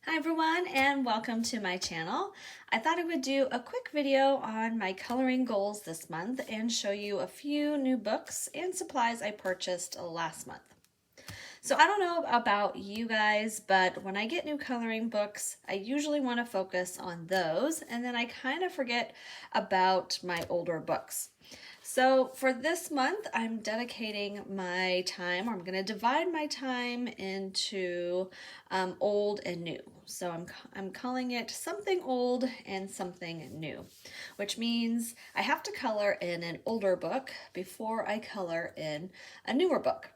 Hi everyone and welcome to my channel. I thought I would do a quick video on my coloring goals this month and show you a few new books and supplies I purchased last month. So I don't know about you guys, but when I get new coloring books, I usually want to focus on those and then I kind of forget about my older books. So for this month, I'm dedicating my time, or I'm going to divide my time into old and new. So I'm calling it something old and something new, which means I have to color in an older book before I color in a newer book.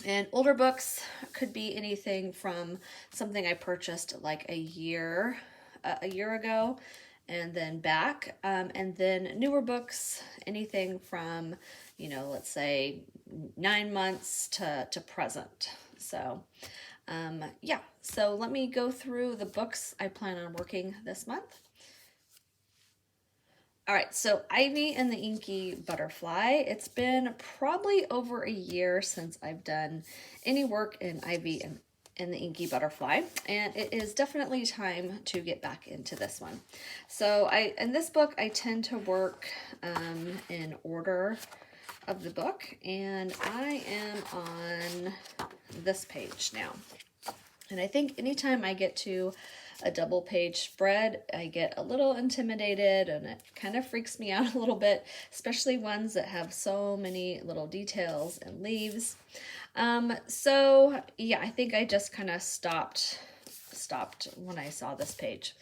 And older books could be anything from something I purchased like a year ago and then back, and then newer books, anything from, let's say 9 months to present. So yeah, so let me go through the books I plan on working this month. All right, so Ivy and the Inky Butterfly. It's been probably over a year since I've done any work in Ivy and the Inky Butterfly, and it is definitely time to get back into this one. So in this book, I tend to work in order of the book, and I am on this page now. And I think anytime I get to a double page spread, I get a little intimidated and it kind of freaks me out a little bit, especially ones that have so many little details and leaves. So yeah, I think I just kind of stopped when I saw this page.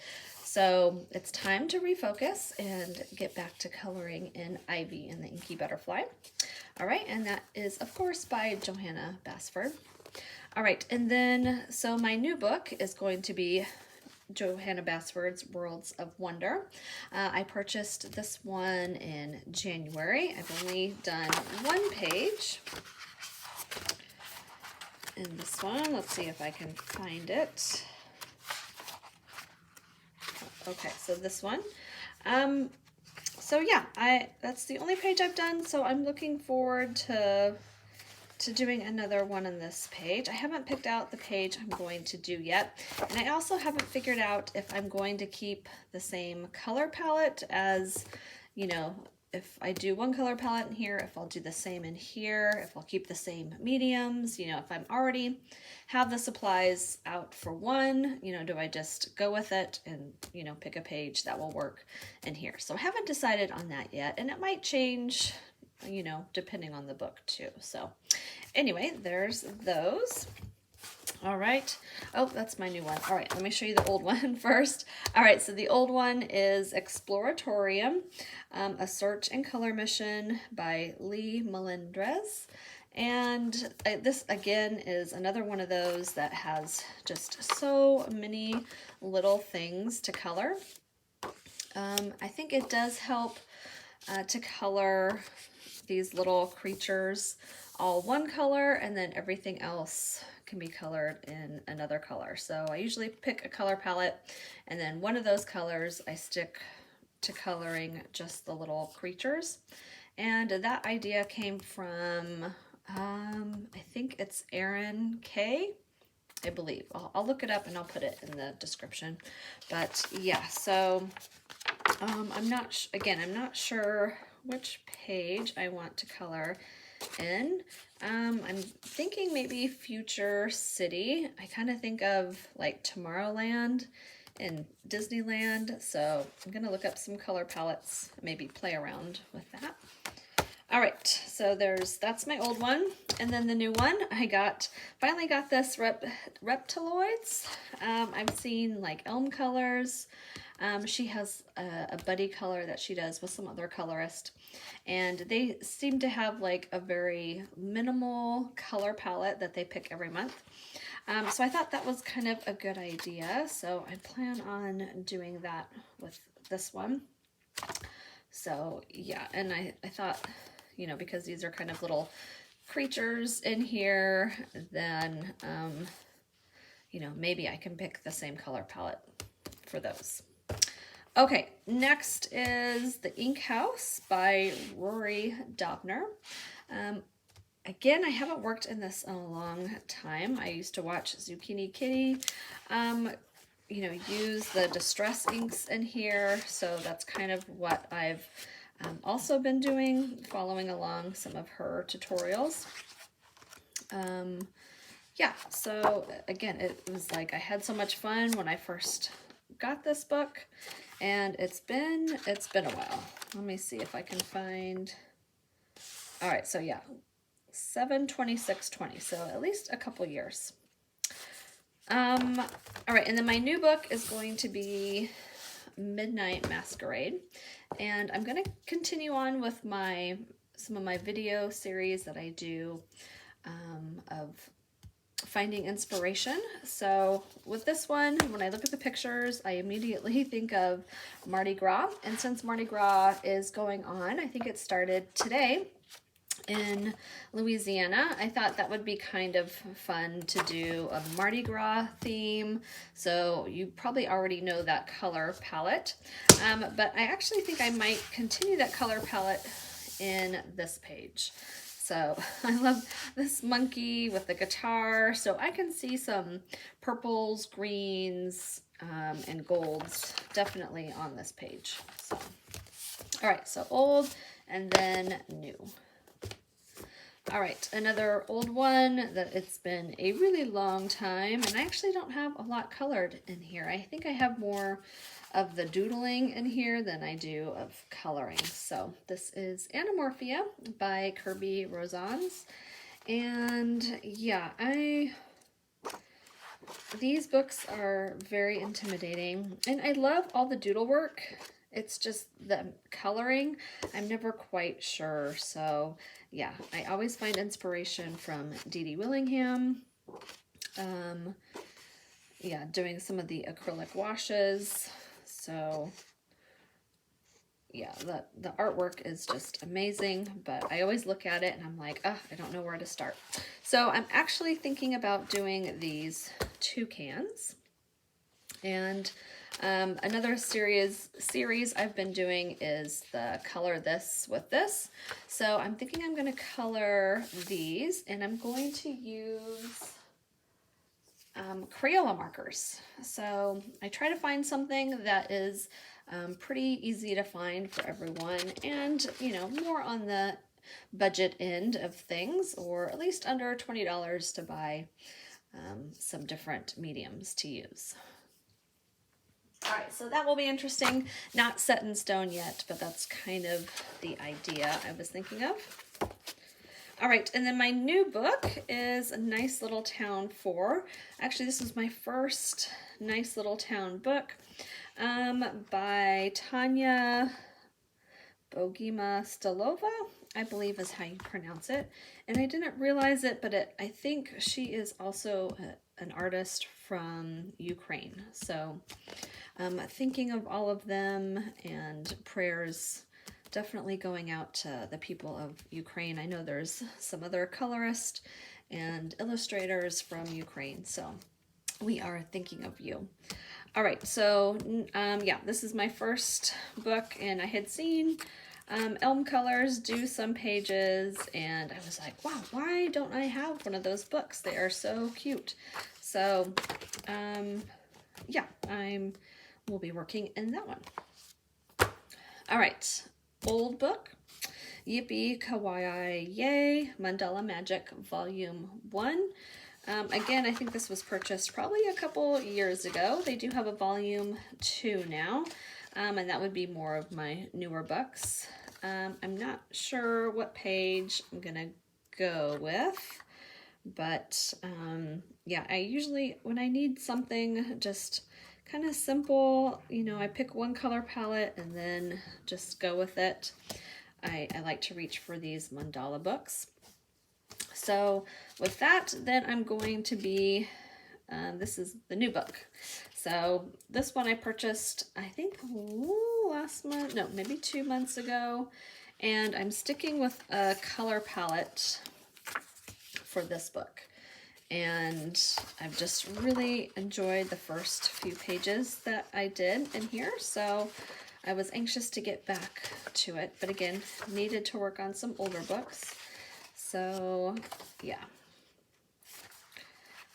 So it's time to refocus and get back to coloring in Ivy and the Inky Butterfly. All right, and that is of course by Johanna Basford. All right, and then so my new book is going to be Johanna Basford's Worlds of Wonder. I purchased this one in January. I've only done one page. And this one, let's see if I can find it. Okay, so this one. So yeah, that's the only page I've done, so I'm looking forward to doing another one on this page. I haven't picked out the page I'm going to do yet, and I also haven't figured out if I'm going to keep the same color palette as, if I do one color palette in here, if I'll do the same in here, if I'll keep the same mediums, if I'm already have the supplies out for one, do I just go with it and, pick a page that will work in here. So I haven't decided on that yet, and it might change, depending on the book too. So anyway, there's those. All right. Oh, that's my new one. All right, let me show you the old one first. All right, so the old one is Exploratorium, a search and color mission by Melendres. And this again is another one of those that has just so many little things to color. I think it does help to color these little creatures all one color, and then everything else can be colored in another color. So I usually pick a color palette, and then one of those colors I stick to coloring just the little creatures. And that idea came from, I think it's Erin K, I believe. I'll look it up and I'll put it in the description. But yeah, so I'm not sure which page I want to color in. I'm thinking maybe Future City. I kind of think of like Tomorrowland and Disneyland, so I'm gonna look up some color palettes, maybe play around with that. All right, so that's my old one, and then the new one finally got this Reptiloids. I've seen like Elm Colors. She has a buddy color that she does with some other colorist, and they seem to have like a very minimal color palette that they pick every month. So I thought that was kind of a good idea, so I plan on doing that with this one. So yeah, and I thought, because these are kind of little creatures in here, then maybe I can pick the same color palette for those. Okay, next is The Ink House by Rory Dobner. Again, I haven't worked in this in a long time. I used to watch Zucchini Kitty. you know, use the distress inks in here. So that's kind of what I've also been doing, following along some of her tutorials. Yeah, so again, it was like I had so much fun when I first got this book, and it's been a while. Let me see if I can find. All right, so yeah, 7/26/20, so at least a couple years. All right, and then my new book is going to be Midnight Mascarade, and I'm going to continue on with some of my video series that I do of finding inspiration. So with this one, when I look at the pictures, I immediately think of Mardi Gras, and since Mardi Gras is going on, I think it started today in Louisiana, I thought that would be kind of fun to do a Mardi Gras theme. So you probably already know that color palette, but I actually think I might continue that color palette in this page. So I love this monkey with the guitar, so I can see some purples, greens, and golds definitely on this page. So, all right, so old and then new. All right, another old one that it's been a really long time, and I actually don't have a lot colored in here. I think I have more of the doodling in here than I do of coloring. So this is Animorphia by Kerby Rosanes. And yeah, these books are very intimidating, and I love all the doodle work. It's just the coloring, I'm never quite sure. So yeah, I always find inspiration from Dee Willingham. Yeah, doing some of the acrylic washes. So yeah, the artwork is just amazing, but I always look at it and I'm like, oh, I don't know where to start. So I'm actually thinking about doing these toucans. And another series I've been doing is the color this with this. So I'm thinking I'm going to color these, and I'm going to use Crayola markers. So I try to find something that is pretty easy to find for everyone, and you know, more on the budget end of things, or at least under $20 to buy some different mediums to use. All right, so that will be interesting. Not set in stone yet, but that's kind of the idea I was thinking of. All right, and then my new book is A Nice Little Town 4. Actually, this is my first Nice Little Town book by Tanya Bogema Stolova, I believe is how you pronounce it. And I didn't realize it, but I think she is also an artist from Ukraine. So thinking of all of them, and prayers definitely going out to the people of Ukraine. I know there's some other colorists and illustrators from Ukraine, so we are thinking of you. All right, so yeah, this is my first book, and I had seen Elm Colors do some pages, and I was like, wow, why don't I have one of those books? They are so cute. So yeah, we'll be working in that one. All right, old book, Yippee, Kawaii, Yay, Mandala Magic, Volume 1. Again, I think this was purchased probably a couple years ago. They do have a Volume 2 now, and that would be more of my newer books. I'm not sure what page I'm gonna go with, but yeah, I usually, when I need something just kind of simple, you know, I pick one color palette and then just go with it. I like to reach for these mandala books. So with that, then I'm going to be, this is the new book. So this one I purchased, I think last month, no, maybe 2 months ago. And I'm sticking with a color palette for this book. And I've just really enjoyed the first few pages that I did in here. So I was anxious to get back to it, but again, needed to work on some older books. So yeah,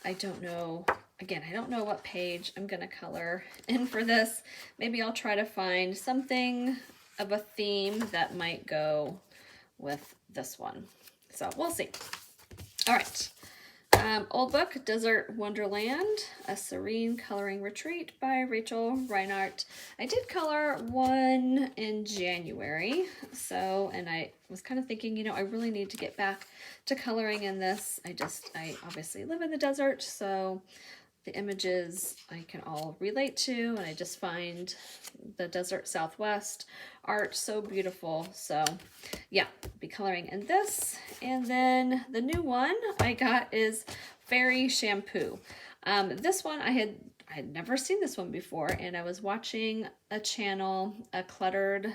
I don't know again, I don't know what page I'm going to color in for this. Maybe I'll try to find something of a theme that might go with this one. So we'll see. All right. Old book, Desert Wonderland, A Serene Coloring Retreat by Rachel Reinert. I did color one in January, so, and I was kind of thinking, you know, I really need to get back to coloring in this. I obviously live in the desert, so the images I can all relate to, and I just find the desert Southwest art so beautiful. So yeah, be coloring in this. And then the new one I got is Fairy Shampoo. This one I had never seen this one before, and I was watching a channel, A Cluttered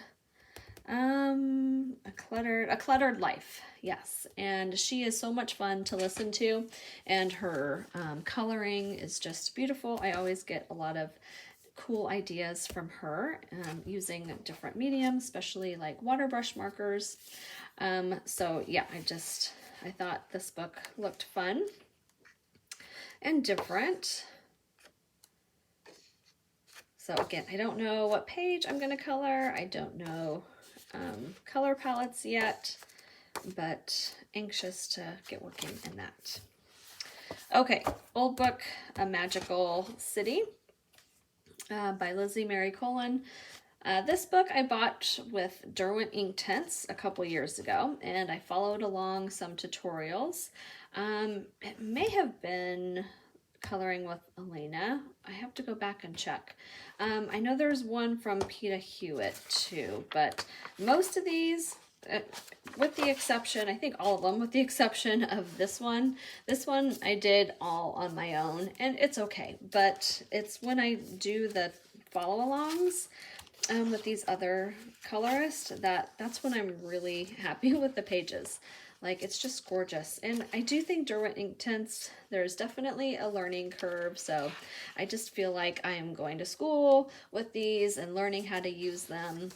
Life, yes, and she is so much fun to listen to, and her coloring is just beautiful. I always get a lot of cool ideas from her using different mediums, especially like water brush markers. So yeah, I thought this book looked fun and different. So again, I don't know what page I'm going to color. I don't know color palettes yet, but anxious to get working in that. Okay, old book, A Magical City by Lizzie Mary Cullen. This book I bought with Derwent ink tints a couple years ago, and I followed along some tutorials. It may have been coloring with Elena. I have to go back and check. I know there's one from Peta Hewitt too, but most of these, with the exception, I think all of them, with the exception of this one I did all on my own, and it's okay, but it's when I do the follow-alongs with these other colorists that's when I'm really happy with the pages. Like, it's just gorgeous. And I do think Derwent ink tints, there's definitely a learning curve. So I just feel like I am going to school with these and learning how to use them.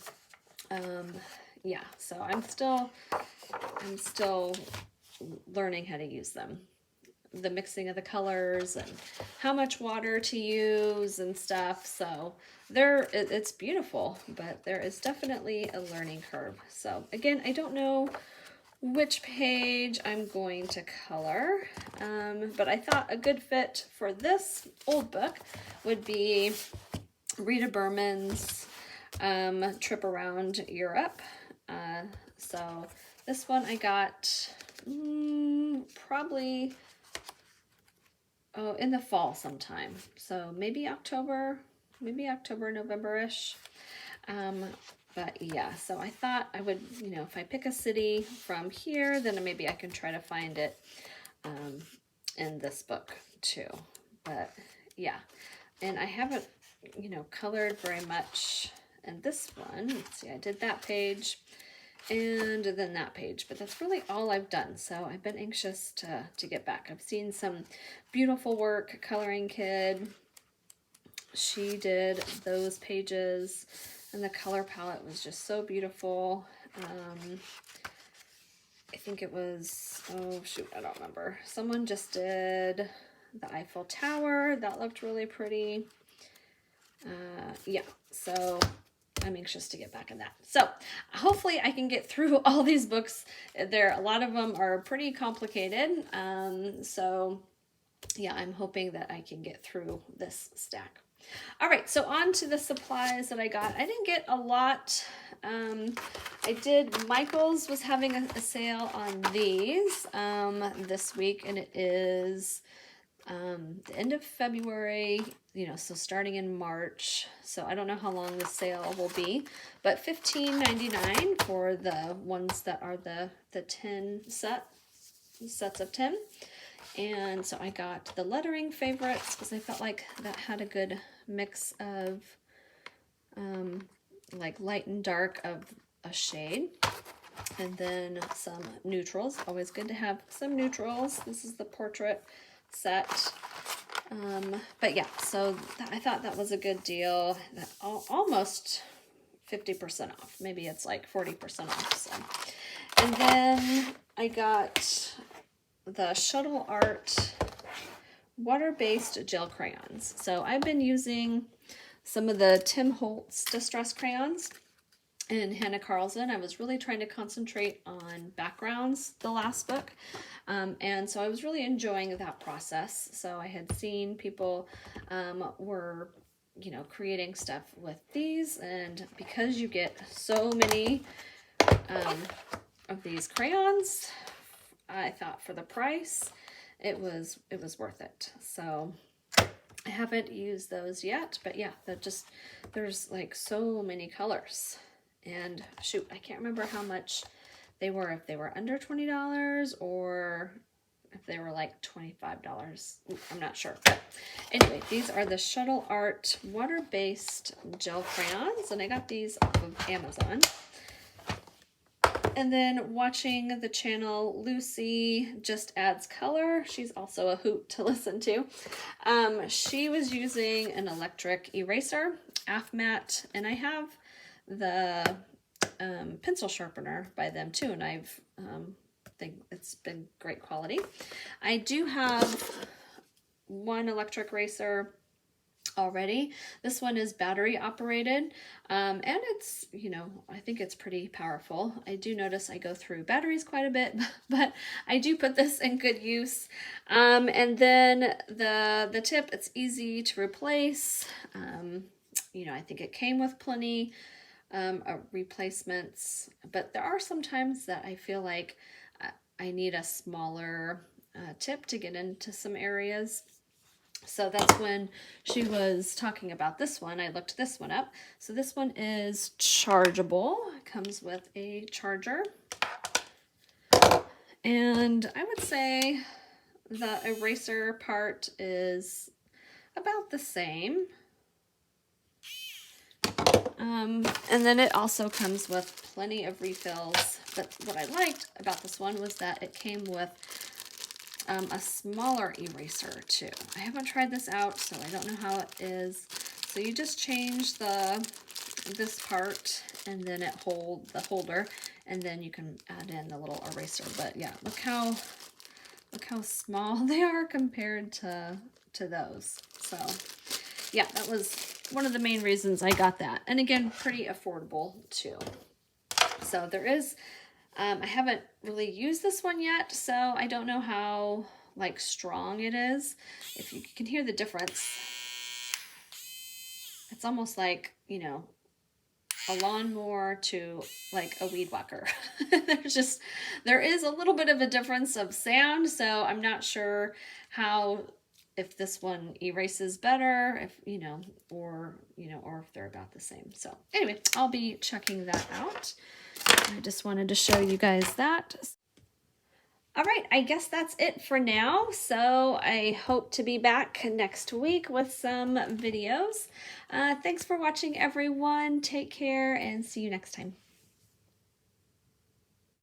Yeah, so I'm still learning how to use them. The mixing of the colors and how much water to use and stuff. So it's beautiful, but there is definitely a learning curve. So again, I don't know which page I'm going to color, but I thought a good fit for this old book would be Rita Berman's Trip Around Europe. So this one I got probably in the fall sometime. So maybe October, November-ish. But yeah, so I thought I would, you know, if I pick a city from here, then maybe I can try to find it in this book too. But yeah, and I haven't, you know, colored very much in this one. Let's see, I did that page and then that page, but that's really all I've done. So I've been anxious to get back. I've seen some beautiful work. Coloring Kid, she did those pages, and the color palette was just so beautiful. I think it was, oh shoot, I don't remember. Someone just did the Eiffel Tower. That looked really pretty. Yeah, so I'm anxious to get back in that. So hopefully I can get through all these books. A lot of them are pretty complicated. So yeah, I'm hoping that I can get through this stack. All right, so on to the supplies that I got. I didn't get a lot. Michael's was having a sale on these this week, and it is the end of February, you know, so starting in March. So I don't know how long the sale will be, but $15.99 for the ones that are the 10 sets of 10. And so I got the lettering favorites because I felt like that had a good mix of like light and dark of a shade. And then some neutrals. Always good to have some neutrals. This is the portrait set. But yeah, so I thought that was a good deal. That almost 50% off. Maybe it's like 40% off. So. And then I got the Shuttle Art water-based gel crayons. So I've been using some of the Tim Holtz Distress crayons and Hanna Karlzon. I was really trying to concentrate on backgrounds the last book. And so I was really enjoying that process. So I had seen people were, you know, creating stuff with these, and because you get so many of these crayons, I thought for the price it was worth it. So I haven't used those yet, but yeah, there's like so many colors, and shoot, I can't remember how much they were, if they were under $20 or if they were like $25. I'm not sure. But anyway, these are the Shuttle Art water-based gel crayons, and I got these off of Amazon. And then watching the channel Lucy Just Adds Color, she's also a hoot to listen to. She was using an electric eraser, Aafmat, and I have the pencil sharpener by them too, and I've think it's been great quality. I do have one electric eraser already. This one is battery operated, and it's, you know, I think it's pretty powerful. I do notice I go through batteries quite a bit, but I do put this in good use. And then the tip, it's easy to replace. You know, I think it came with plenty replacements, but there are some times that I feel like I need a smaller tip to get into some areas. So that's when she was talking about this one. I looked this one up. So this one is chargeable. It comes with a charger. And I would say the eraser part is about the same. And then it also comes with plenty of refills. But what I liked about this one was that it came with a smaller eraser too. I haven't tried this out, so I don't know how it is. So you just change this part, and then it the holder, and then you can add in the little eraser. But yeah, look how small they are compared to those. So yeah, that was one of the main reasons I got that. And again, pretty affordable too. So there is, I haven't really used this one yet, so I don't know how like strong it is. If you can hear the difference, it's almost like, you know, a lawnmower to like a weed whacker. There is a little bit of a difference of sound, so I'm not sure if this one erases better, if or if they're about the same. So anyway, I'll be checking that out. I just wanted to show you guys that. All right, I guess that's it for now. So I hope to be back next week with some videos. Thanks for watching, everyone. Take care and see you next time.